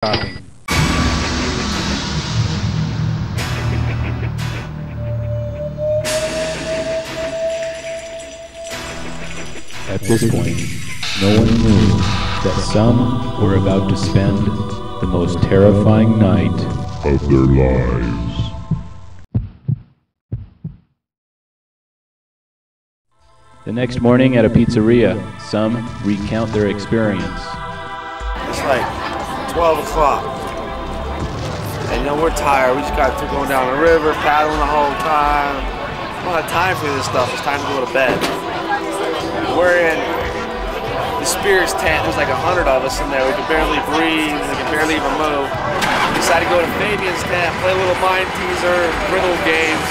Copy. At this point, no one knew that some were about to spend the most terrifying night of their lives. The next morning at a pizzeria, some recount their experience. It's like 12 o'clock. And we're tired. We just got through going down the river, paddling the whole time. I don't have time for this stuff. It's time to go to bed. We're in the Spears tent. There's like 100 of us in there. We can barely breathe. We can barely even move. We decided to go to Fabian's tent, play a little mind teaser, riddle games.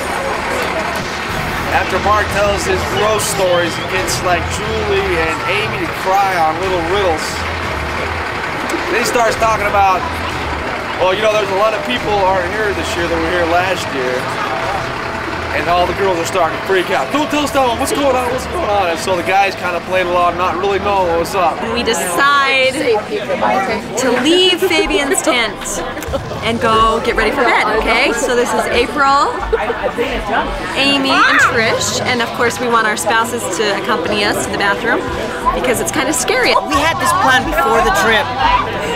After Mark tells his gross stories, he gets like Julie and Amy to cry on little riddles. Then he starts talking about, well, there's a lot of people aren't here this year that were here last year. And all the girls are starting to freak out. Don't tell us that one, what's going on, what's going on? And so the guys kind of played along, not really knowing what was up. We decide to leave Fabian's tent and go get ready for bed, okay? So this is April, Amy, and Trish, and of course we want our spouses to accompany us to the bathroom because it's kind of scary. We had this plan before the trip,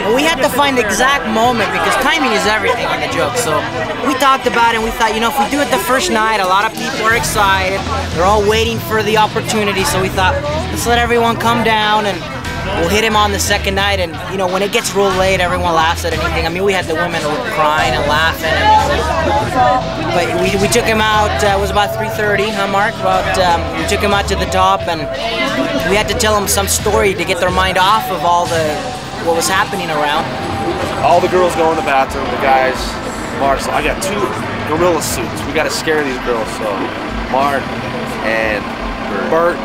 and we had to find the exact moment because timing is everything in the joke. So we talked about it and we thought, if we do it the first night, a lot of people are excited. They're all waiting for the opportunity, so we thought, let's let everyone come down and we'll hit him on the second night. And when it gets real late, everyone laughs at anything. I mean, we had the women crying and laughing. But we took him out, it was about 3:30, huh, Mark? We took him out to the top and we had to tell them some story to get their mind off of all what was happening around. All the girls go in the bathroom, the guys, Mark, so I got 2 gorilla suits. We got to scare these girls. So Mark and Bert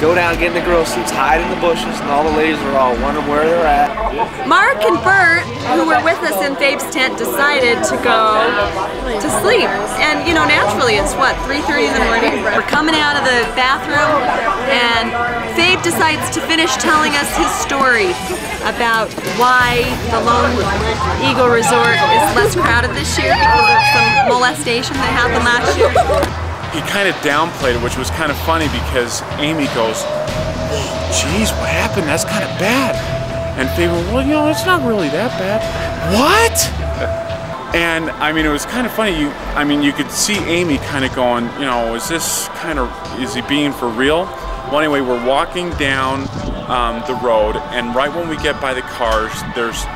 go down, get in the girl suits, hide in the bushes, and all the ladies are all wondering where they're at. Mark and Bert, who were with us in Fabe's tent, decided to go to sleep. And naturally it's what, 3:30 in the morning? We're coming out of the bathroom and Fabe decides to finish telling us his story about why the Lone Eagle Resort is less crowded this year because of some molestation that happened last year. He kind of downplayed it, which was kind of funny because Amy goes, geez, what happened? That's kind of bad. And Fabe went, well, it's not really that bad. What? And I mean, it was kind of funny. You could see Amy kind of going, is he being for real? Well, anyway, we're walking down the road, and right when we get by the cars, there's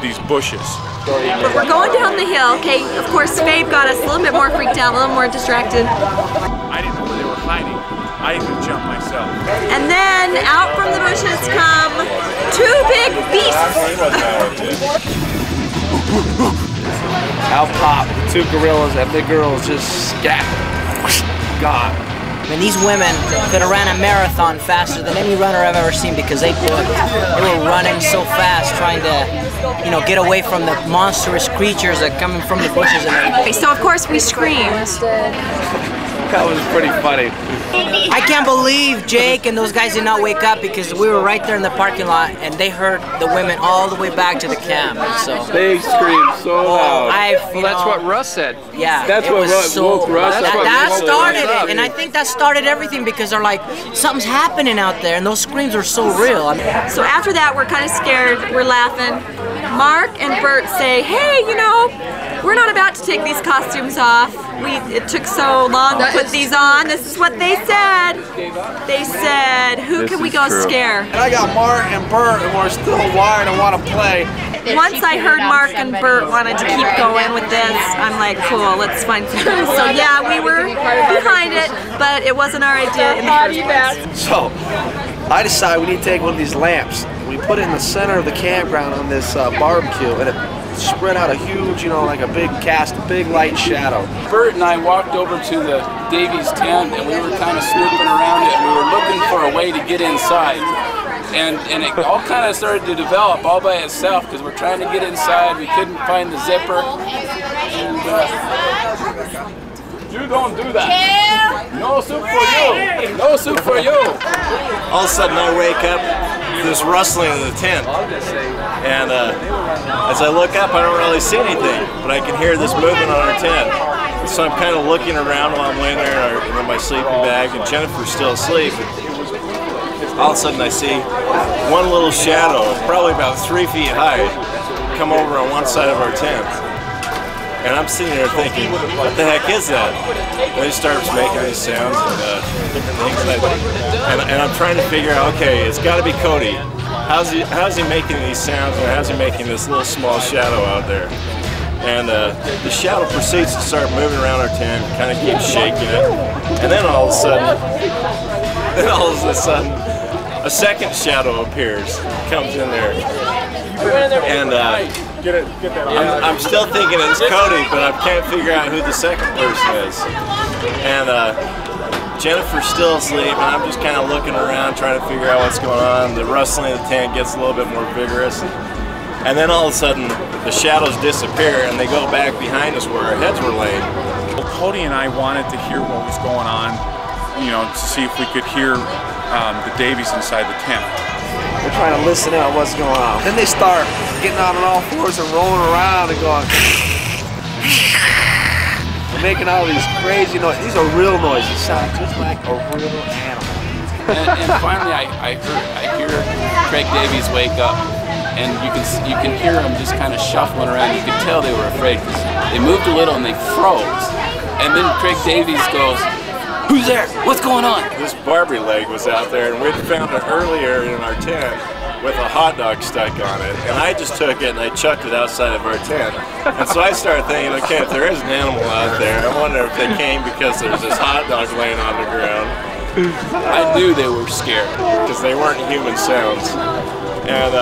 these bushes. But we're going down the hill, okay? Of course, Fabe got us a little bit more freaked out, a little more distracted. I didn't know where they were hiding. I even jumped myself. And then out from the bushes come 2 big beasts. Out pop the 2 gorillas, and the girls just scat. Gone. I mean, these women could have ran a marathon faster than any runner I've ever seen because they were running so fast trying to, get away from the monstrous creatures that coming from the bushes and everything. So of course we screamed. That was pretty funny. I can't believe Jake and those guys did not wake up because we were right there in the parking lot and they heard the women all the way back to the camp. So they screamed so loud. Well, that's what Russ said. Yeah, that's what woke Russ. That started it, and I think that started everything because they're like, something's happening out there, and those screams are so real. So after that, we're kind of scared. We're laughing. Mark and Bert say, hey, we're not about to take these costumes off. It took so long to put these on. This is what they said. They said, who can we go scare? And I got Mark and Bert, and we're still wired and want to play. Once I heard Mark and Bert wanted to keep going with this, I'm like, cool, let's find some. So yeah, we were behind it, but it wasn't our idea in the first place. So I decided we need to take one of these lamps. We put it in the center of the campground on this barbecue, and it spread out a huge, like a big light shadow. Bert and I walked over to the Davies tent and we were kind of snooping around it and we were looking for a way to get inside. And it all kind of started to develop all by itself because we're trying to get inside, we couldn't find the zipper. And you don't do that. No soup for you. No soup for you. All of a sudden I wake up this rustling in the tent. And as I look up, I don't really see anything, but I can hear this movement on our tent. So I'm kind of looking around while I'm laying there in my sleeping bag, and Jennifer's still asleep. All of a sudden I see one little shadow, probably about 3 feet high, come over on one side of our tent. And I'm sitting there thinking, what the heck is that? And he starts making these sounds and different things like that. And I'm trying to figure out, okay, it's got to be Cody. How's he making these sounds, and how's he making this little small shadow out there? And the shadow proceeds to start moving around our tent, kind of keeps shaking it. And then all of a sudden, a second shadow appears, comes in there. And I'm still thinking it's Cody, but I can't figure out who the second person is. And Jennifer's still asleep, and I'm just kind of looking around, trying to figure out what's going on. The rustling of the tent gets a little bit more vigorous. And then all of a sudden, the shadows disappear, and they go back behind us where our heads were laying. Well, Cody and I wanted to hear what was going on, you know, to see if we could hear the Davies inside the tent. We're trying to listen out what's going on. Then they start getting out on all fours and rolling around and going. They're making all these crazy noises. These are real noises. Sound just like a real animal. And finally, I hear Craig Davies wake up. And you can hear them just kind of shuffling around. You could tell they were afraid because they moved a little and they froze. And then Craig Davies goes, "Who's there? What's going on?" This Barbie leg was out there, and we'd found it earlier in our tent with a hot dog stuck on it. And I just took it and I chucked it outside of our tent. And so I started thinking, okay, if there is an animal out there, I wonder if they came because there's this hot dog laying on the ground. I knew they were scared because they weren't human sounds. And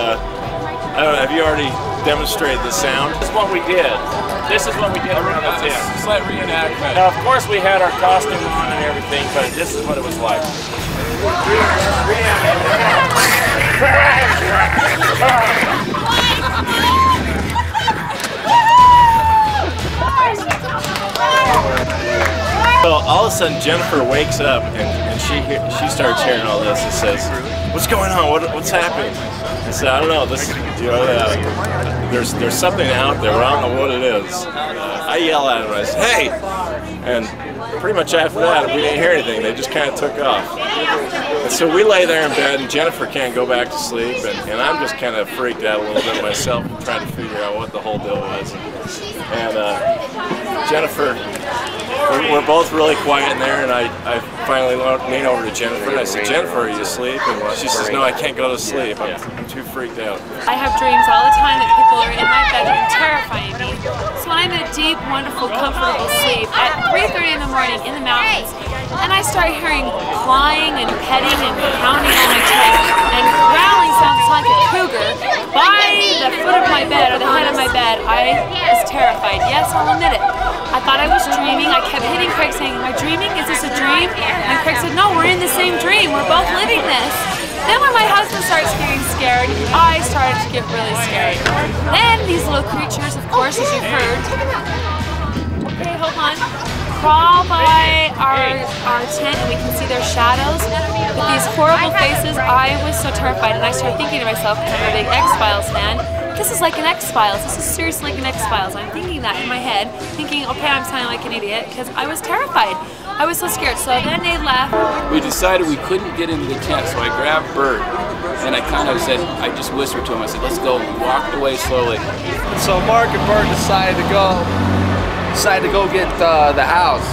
I don't know, have you already demonstrated the sound? This is what we did. This is what we did around the tent. Slight reenactment. Now, of course, we had our costume on and everything, but this is what it was like. So all of a sudden, Jennifer wakes up and she starts hearing all this and says, "What's going on? What's happening?" I said, "I don't know. This, you know, there's something out there. I don't know what it is." I yell at him. I said, "Hey!" And pretty much after that, we didn't hear anything. They just kind of took off. And so we lay there in bed, and Jennifer can't go back to sleep, and I'm just kind of freaked out a little bit myself, trying to figure out what the whole deal was. And Jennifer, we're both really quiet in there, and I finally lean over to Jennifer, and I said, "Jennifer, are you asleep?" And she says, "No, I can't go to sleep. I'm too freaked out." I have dreams all the time that people are in my bedroom terrifying me. So when I'm in a deep, wonderful, comfortable sleep at 3:30 in the morning in the mountains, and I start hearing clawing and petting and pounding on my chest, and growling sounds like a cougar by the foot of my bed or the head of my bed, I was terrified. Yes, I'll admit it. I thought I was dreaming. I kept hitting Craig saying, "Am I dreaming? Is this a dream?" And Craig said, "No, we're in the same dream. We're both living this." Then when my husband starts getting scared, I started to get really scared. Then these little creatures, of course, as you've heard, okay, hold on, crawl by our tent and we can see their shadows with these horrible faces. I was so terrified, and I started thinking to myself, because I'm a big X-Files fan, this is like an X-Files. This is seriously like an X-Files. I'm thinking that in my head, thinking, okay, I'm sounding like an idiot, because I was terrified. I was so scared. So then they left. We decided we couldn't get into the tent, so I grabbed Bert and I kind of said, I just whispered to him, I said, "Let's go." We walked away slowly. So Mark and Bert decided to go get the house.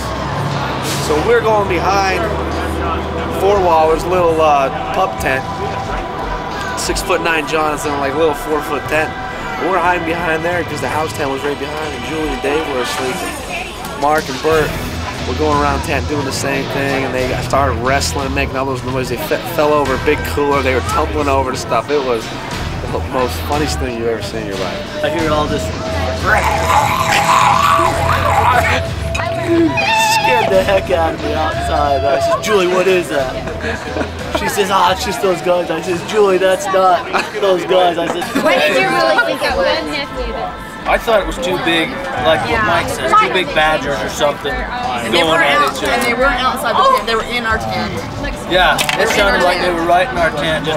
So we're going behind Four Wallers, little pup tent. 6'9" Jonathan, like a little 4-foot tent. And we're hiding behind there because the house tent was right behind, and Julie and Dave were asleep. Mark and Bert were going around tent doing the same thing, and they started wrestling and making all those noises. They fell over a big cooler. They were tumbling over the stuff. It was the most funniest thing you've ever seen in your life. I hear all this. Scared the heck out of me outside. I said, "Julie, what is that?" She says, "Ah, it's just those guys." I says, "Julie, that's not those guys." I said, What did you really think it was? I thought it was too big, like what Mike says, too big badgers or something going at each other. And they weren't outside the tent, they were in our tent. Yeah, it sounded like they were right in our tent.